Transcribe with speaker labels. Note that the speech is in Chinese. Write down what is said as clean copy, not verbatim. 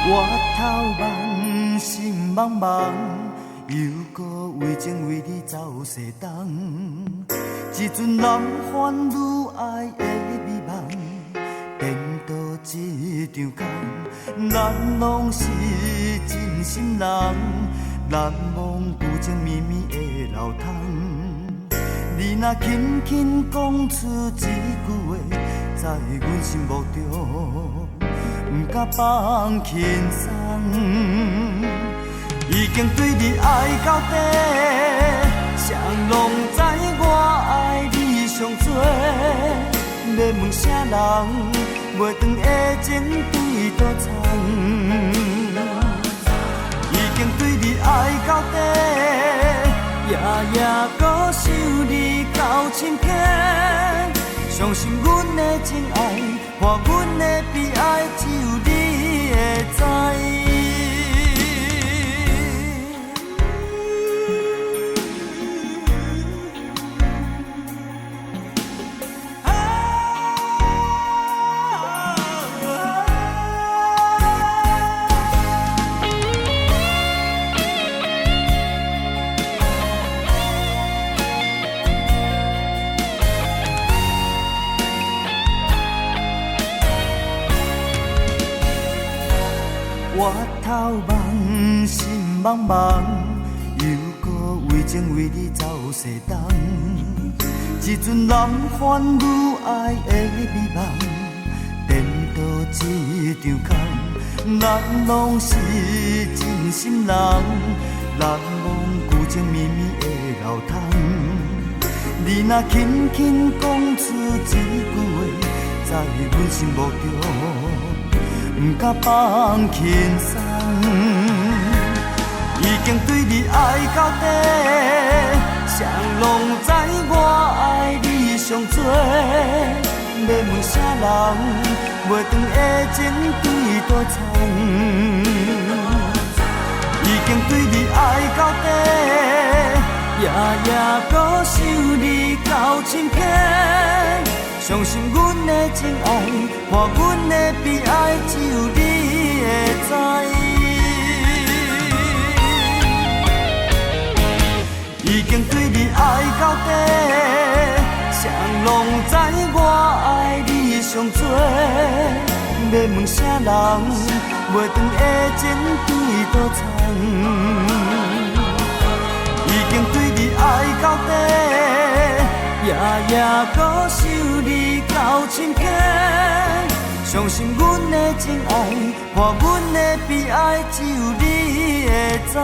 Speaker 1: 我头茫，心茫茫，又搁为情为你走西东。一阵男欢女爱的美梦，变到一场空。咱拢是真心人，难忘旧情绵绵的老汤。你若轻轻讲出一句话，在阮心目中。不敢放轻松，已经对你爱到底，谁拢知我爱你上多。要问啥人，袂长的情对倒藏，已经对你爱到底，夜夜搁想你到深刻。相信阮的情爱，看阮的悲哀，只有你会知。我头茫，心茫茫，又搁为情为你走西东。一阵男欢女爱的美梦，变到一场空。咱拢是真心人，难忘旧情绵绵的老汤。你若轻轻讲出一句话，在阮心目中。不敢放轻松，已经对你爱到底，谁拢知我爱你上多。要问啥人，袂长的情对倒藏，已经对你爱到底，夜夜搁想你到深刻。相信阮的情爱，看阮的悲哀，只有你会知。已经对你爱到底，谁拢知我爱你上多。要问啥人，袂长的情对倒藏，已经对你爱到底。夜夜搁想你到深刻，相信阮的情爱，看阮的悲哀，只有你会知。